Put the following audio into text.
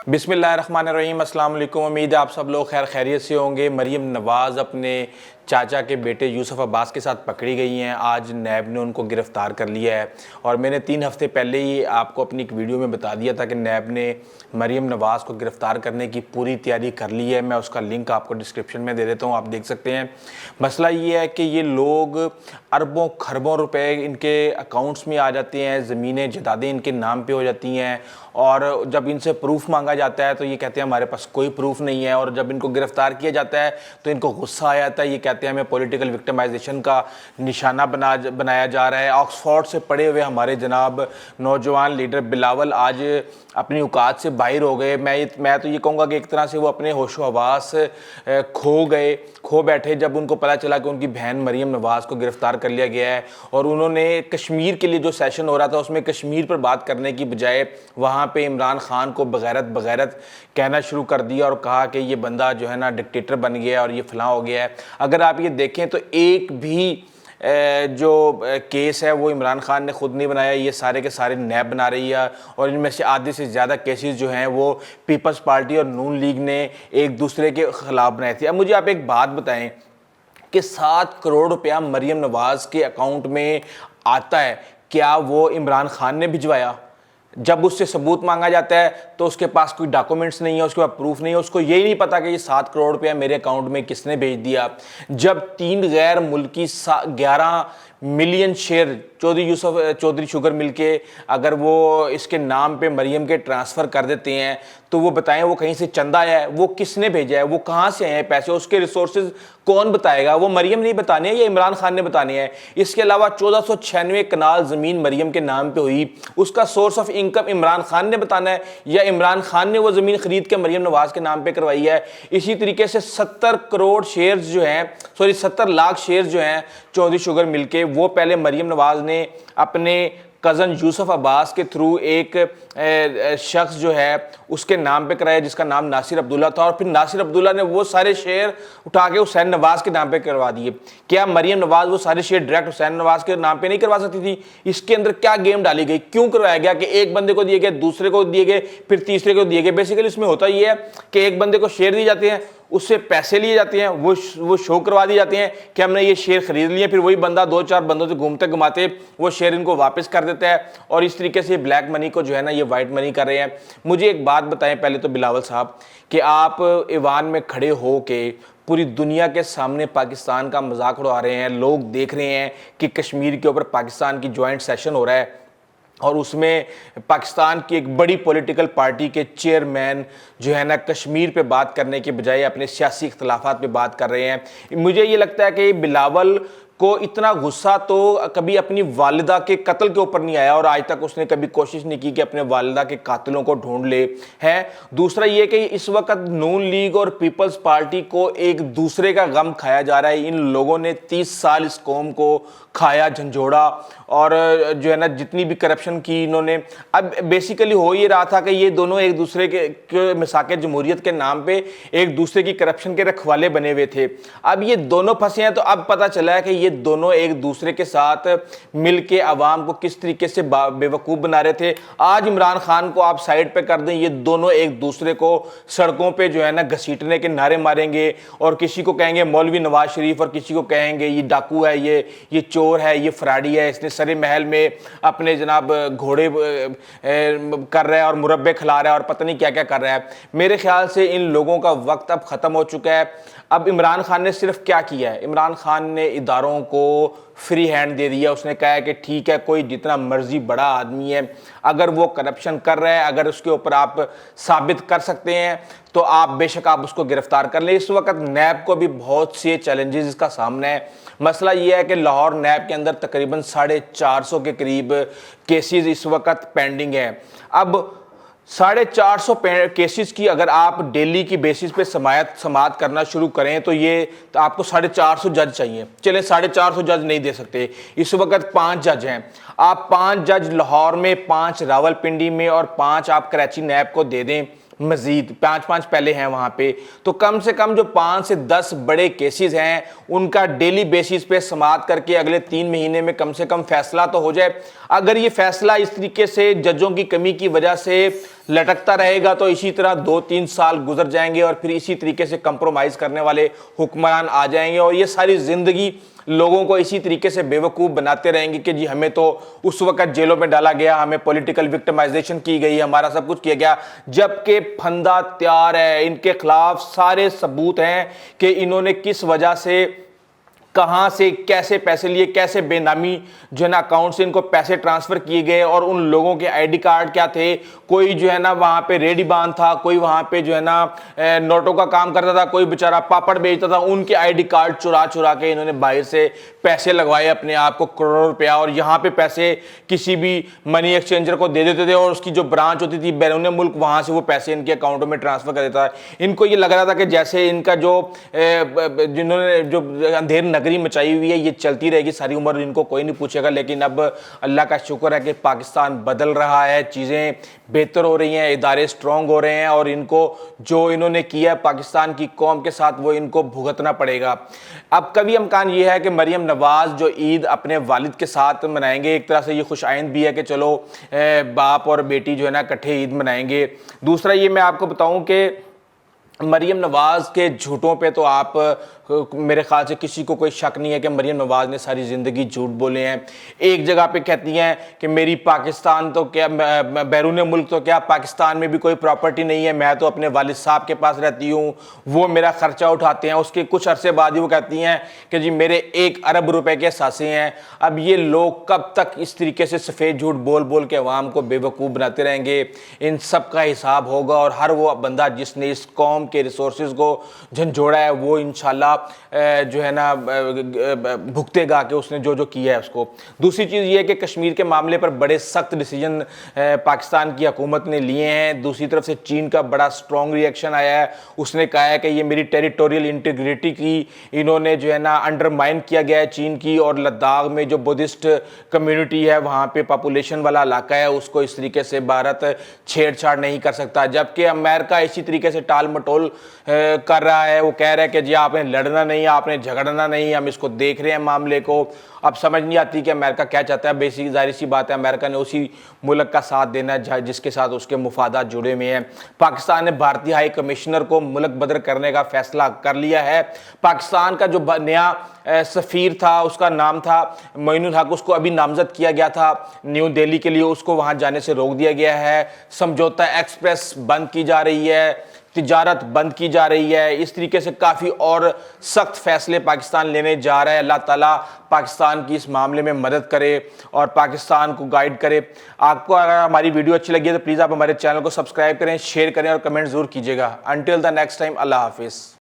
بسم اللہ الرحمن الرحیم۔ السلام علیکم، امید ہے آپ سب لوگ خیر خیریت سے ہوں گے۔ مریم نواز اپنے چاچا کے بیٹے یوسف عباس کے ساتھ پکڑی گئی ہیں۔ آج نیب نے ان کو گرفتار کر لیا ہے، اور میں نے 3 ہفتے پہلے ہی آپ کو اپنی ایک ویڈیو میں بتا دیا تھا کہ نیب نے مریم نواز کو گرفتار کرنے کی پوری تیاری کر لی ہے۔ میں اس کا لنک آپ کو ڈسکرپشن میں دے دیتا ہوں، آپ دیکھ سکتے ہیں۔ مسئلہ یہ ہے کہ یہ لوگ اربوں کھربوں روپے ان کے اکاؤنٹس میں آ جاتے ہیں، زمینیں جائیدادیں ان کے نام پہ ہو جاتی ہیں، اور جب ان سے پروف مانگا جاتا ہے تو یہ کہتے ہیں ہمارے پاس کوئی پروف نہیں ہے، اور جب ان کو گرفتار کیا جاتا ہے تو ان کو غصہ آ جاتا ہے۔ یہ کہتے ہیں ہمیں پولیٹیکل وکٹمائزیشن کا نشانہ بنایا جا رہا ہے۔ آکسفورڈ سے پڑھے ہوئے ہمارے جناب نوجوان لیڈر بلاول آج اپنی اوقات سے باہر ہو گئے۔ میں تو یہ کہوں گا کہ ایک طرح سے وہ اپنے ہوش و حواس کھو بیٹھے جب ان کو پتہ چلا کہ ان کی بہن مریم نواز کو گرفتار کر لیا گیا ہے، اور انہوں نے کشمیر کے لیے جو سیشن ہو رہا تھا اس میں کشمیر پر بات کرنے کی بجائے وہاں پہ عمران خان کو بغیرت کہنا شروع کر دیا، اور کہا کہ یہ بندہ جو ہے نا ڈکٹیٹر بن گیا ہے اور یہ فلاں ہو گیا ہے۔ اگر آپ یہ دیکھیں تو ایک بھی جو کیس ہے وہ عمران خان نے خود نہیں بنایا، یہ سارے کے سارے نیب بنا رہی ہے، اور ان میں سے آدھے سے زیادہ کیسز جو ہیں وہ پیپلز پارٹی اور نون لیگ نے ایک دوسرے کے خلاف بنائے تھے۔ اب مجھے آپ ایک بات بتائیں کہ 7 کروڑ روپیہ مریم نواز کے اکاؤنٹ میں آتا ہے، کیا وہ عمران خان نے بھجوایا؟ جب اس سے ثبوت مانگا جاتا ہے تو اس کے پاس کوئی ڈاکومنٹس نہیں ہے، اس کے پاس پروف نہیں ہے، اس کو یہی نہیں پتا کہ یہ 7 کروڑ روپیہ میرے اکاؤنٹ میں کس نے بھیج دیا۔ جب 3 غیر ملکی 11 million share Chaudhry sugar mill کے اگر وہ اس کے نام پہ مریم کے ٹرانسفر کر دیتے ہیں تو وہ بتائیں وہ کہیں سے چندہ آیا ہے، وہ کس نے بھیجا ہے، وہ کہاں سے آئے ہیں پیسے، اس کے ریسورسز کون بتائے گا؟ وہ مریم نہیں بتانے ہیں یا عمران خان نے بتانے ہیں؟ اس کے علاوہ 1496 کنال زمین مریم کے نام پہ ہوئی، اس کا source of income Imran Khan نے بتانا ہے یا عمران خان نے وہ زمین خرید کے مریم نواز کے نام پہ کروائی ہے؟ اسی طریقے سے 70 لاکھ شیئرز جو ہیں چودھری شوگر مل کے، وہ پہلے مریم نواز نے اپنے کزن یوسف عباس کے تھرو ایک شخص جو ہے اس کے نام پہ کرایا جس کا نام ناصر عبداللہ تھا، اور پھر ناصر عبداللہ نے وہ سارے شیئر اٹھا کے حسین نواز کے نام پہ کروا دیے۔ کیا مریم نواز وہ سارے شیئر ڈائریکٹ حسین نواز کے نام پہ نہیں کروا سکتی تھی؟ اس کے اندر کیا گیم ڈالی گئی؟ کیوں کروایا گیا کہ ایک بندے کو دیے گئے، دوسرے کو دیے گئے، پھر تیسرے کو دیے گئے؟ بیسیکلی اس میں ہوتا یہ ہے کہ ایک بندے کو شیئر دیے جاتے ہیں، اس سے پیسے لیے جاتے ہیں، وہ شو کروا دی جاتے ہیں کہ ہم نے یہ شیئر خرید لیے، پھر وہی بندہ 2-4 بندوں سے گھومتے گھماتے وہ شیئر ان کو واپس کر دیتا ہے، اور اس طریقے سے بلیک منی کو جو ہے نا یہ وائٹ منی کر رہے ہیں۔ مجھے ایک بات بتائیں پہلے تو بلاول صاحب کہ آپ ایوان میں کھڑے ہو کے پوری دنیا کے سامنے پاکستان کا مذاق اڑا رہے ہیں، لوگ دیکھ رہے ہیں کہ کشمیر کے اوپر پاکستان کی جوائنٹ سیشن ہو رہا ہے، اور اس میں پاکستان کی ایک بڑی پولیٹیکل پارٹی کے چیئرمین جو ہے نا کشمیر پہ بات کرنے کے بجائے اپنے سیاسی اختلافات پہ بات کر رہے ہیں۔ مجھے یہ لگتا ہے کہ بلاول کو اتنا غصہ تو کبھی اپنی والدہ کے قتل کے اوپر نہیں آیا، اور آج تک اس نے کبھی کوشش نہیں کی کہ اپنے والدہ کے قاتلوں کو ڈھونڈ لے ہے۔ دوسرا یہ کہ اس وقت نون لیگ اور پیپلز پارٹی کو ایک دوسرے کا غم کھایا جا رہا ہے۔ ان لوگوں نے 30 سال اس قوم کو کھایا جھنجھوڑا، اور جو ہے نا جتنی بھی کرپشن کی انہوں نے، اب بیسیکلی ہو یہ رہا تھا کہ یہ دونوں ایک دوسرے کے مساق جمہوریت کے نام پہ ایک دوسرے کی کرپشن کے رکھوالے بنے ہوئے تھے۔ اب یہ دونوں پھنسے ہیں، تو اب پتہ چلا ہے کہ یہ دونوں ایک دوسرے کے ساتھ مل کے عوام کو کس طریقے سے بے وقوف بنا رہے تھے۔ آج عمران خان کو آپ سائڈ پہ کر دیں، یہ دونوں ایک دوسرے کو سڑکوں پہ جو ہے نا گھسیٹنے کے نعرے ماریں گے، اور کسی کو کہیں گے مولوی نواز شریف، اور کسی کو کہیں گے یہ ڈاکو ہے، یہ چور ہے، یہ فراڈی ہے، اس نے سرے محل میں اپنے جناب گھوڑے کر رہا ہے اور مربے کھلا رہا ہے اور پتہ نہیں کیا کیا کر رہا ہے۔ میرے خیال سے ان لوگوں کا وقت اب ختم ہو چکا ہے۔ اب عمران خان نے صرف کیا کیا ہے؟ عمران خان نے اداروں کو فری ہینڈ دے دیا۔ اس نے کہا ہے کہ ٹھیک ہے، کوئی جتنا مرضی بڑا آدمی ہے، اگر وہ کرپشن کر رہا ہے، اگر اس کے اوپر آپ ثابت کر سکتے ہیں تو آپ بے شک آپ اس کو گرفتار کر لیں۔ اس وقت نیب کو بھی بہت سے چیلنجز کا سامنا ہے۔ مسئلہ یہ ہے کہ لاہور نیب کے اندر تقریباً 450 کے قریب کیسز اس وقت پینڈنگ ہیں۔ اب 450 کیسز کی اگر آپ ڈیلی کی بیسس پہ سماعت کرنا شروع کریں تو یہ آپ کو 450 جج چاہیے۔ چلیں 450 جج نہیں دے سکتے، اس وقت 5 جج ہیں، آپ 5 جج لاہور میں، 5 راول پنڈی میں، اور 5 آپ کراچی نیب کو دے دیں، مزید 5 پہلے ہیں وہاں پہ، تو کم سے کم جو 5 سے 10 بڑے کیسز ہیں ان کا ڈیلی بیسس پہ سماعت کر کے اگلے 3 مہینے میں کم سے کم فیصلہ تو ہو جائے۔ اگر یہ فیصلہ اس طریقے سے ججوں کی کمی کی وجہ سے لٹکتا رہے گا تو اسی طرح 2-3 سال گزر جائیں گے اور پھر اسی طریقے سے کمپرومائز کرنے والے حکمران آ جائیں گے اور یہ ساری زندگی لوگوں کو اسی طریقے سے بے وقوف بناتے رہیں گے کہ جی ہمیں تو اس وقت جیلوں میں ڈالا گیا, ہمیں پولیٹیکل وکٹمائزیشن کی گئی, ہمارا سب کچھ کیا گیا, جبکہ پھندا تیار ہے, ان کے خلاف سارے ثبوت ہیں کہ انہوں نے کس وجہ سے, کہاں سے, کیسے پیسے لیے, کیسے بے نامی جو ہے نا اکاؤنٹ سے ان کو پیسے ٹرانسفر کیے گئے اور ان لوگوں کے آئی ڈی کارڈ کیا تھے. کوئی جو ہے نا وہاں پہ ریڈی بان تھا, کوئی وہاں پہ جو ہے نا نوٹوں کا کام کرتا تھا, کوئی بیچارہ پاپڑ بیچتا تھا, ان کے آئی ڈی کارڈ چرا کے انہوں نے باہر سے پیسے لگوائے اپنے آپ کو کروڑوں روپیہ, اور یہاں پہ پیسے کسی بھی منی ایکسچینجر کو دے دیتے تھے اور اس کی جو برانچ ہوتی تھی بیرون ملک وہاں سے وہ پیسے ان کے اکاؤنٹوں میں ٹرانسفر کر دیتا ہے. ان کو یہ لگ رہا تھا کہ جیسے ان کا جو جنہوں نے جو اندھیر نگری مچائی ہوئی ہے یہ چلتی رہے گی ساری عمر, ان کو کوئی نہیں پوچھے گا. لیکن اب اللہ کا شکر ہے کہ پاکستان بدل رہا ہے, چیزیں بہتر ہو رہی ہیں, ادارے سٹرونگ ہو رہے ہیں اور ان کو جو انہوں نے کیا ہے پاکستان کی قوم کے ساتھ وہ ان کو بھگتنا پڑے گا. اب کبھی امکان یہ ہے کہ مریم نواز جو عید اپنے والد کے ساتھ منائیں گے, ایک طرح سے یہ خوش آئند بھی ہے کہ چلو باپ اور بیٹی جو ہے نا اکٹھے عید منائیں گے. دوسرا یہ میں آپ کو بتاؤں کہ مریم نواز کے جھوٹوں پہ تو آپ میرے خیال سے کسی کو کوئی شک نہیں ہے کہ مریم نواز نے ساری زندگی جھوٹ بولے ہیں. ایک جگہ پہ کہتی ہیں کہ میری پاکستان تو کیا, بیرون ملک تو کیا, پاکستان میں بھی کوئی پراپرٹی نہیں ہے, میں تو اپنے والد صاحب کے پاس رہتی ہوں, وہ میرا خرچہ اٹھاتے ہیں. اس کے کچھ عرصے بعد ہی وہ کہتی ہیں کہ جی میرے 1 ارب روپے کے اثاثے ہیں. اب یہ لوگ کب تک اس طریقے سے سفید جھوٹ بول بول کے عوام کو بے وقوف بناتے رہیں گے؟ ان سب کا حساب ہوگا اور ہر وہ بندہ جس نے اس قوم کے ریسورسز کو جھنجھوڑا ہے وہ انشاءاللہ جو ہے نا بھگتے گا کہ اس نے جو کیا ہے اس کو. دوسری چیز یہ ہے کہ کشمیر کے معاملے پر بڑے سخت ڈیسیجن پاکستان کی حکومت نے لیے ہیں. دوسری طرف سے چین کا بڑا سٹرونگ ری ایکشن آیا ہے, اس نے کہا ہے کہ یہ میری ٹیریٹوریل انٹیگریٹی کی انہوں نے جو ہے نا انڈرمائن کیا گیا ہے چین کی, اور لداخ میں جو بدھسٹ کمیونٹی ہے وہاں پہ پاپولیشن والا علاقہ ہے اس کو اس طریقے سے بھارت چھیڑ چھاڑ نہیں کر سکتا. جبکہ امریکہ اسی طریقے سے ٹال مٹول کر رہا ہے, وہ کہہ رہا ہے کہ جی آپ نے لڑنا نہیں, آپ نے جھگڑنا نہیں, ہم اس کو دیکھ رہے ہیں معاملے کو. اب سمجھ نہیں آتی کہ امریکہ کیا چاہتا ہے. بیسک ظاہر سی بات ہے امریکہ نے اسی ملک کا ساتھ دینا ہے جس کے ساتھ اس کے مفادات جڑے ہوئے ہیں. پاکستان نے بھارتی ہائی کمشنر کو ملک بدر کرنے کا فیصلہ کر لیا ہے. پاکستان کا جو نیا سفیر تھا اس کا نام تھا معین الحق, اس کو ابھی نامزد کیا گیا تھا نیو دہلی کے لیے, اس کو وہاں جانے سے روک دیا گیا ہے. سمجھوتا ایکسپریس بند کی جا رہی ہے, تجارت بند کی جا رہی ہے. اس طریقے سے کافی اور سخت فیصلے پاکستان لینے جا رہا ہے. اللہ تعالیٰ پاکستان کی اس معاملے میں مدد کرے اور پاکستان کو گائیڈ کرے. آپ کو اگر ہماری ویڈیو اچھی لگی ہے تو پلیز آپ ہمارے چینل کو سبسکرائب کریں, شیئر کریں اور کمنٹ ضرور کیجیے گا. انٹل دا نیکسٹ ٹائم, اللہ حافظ.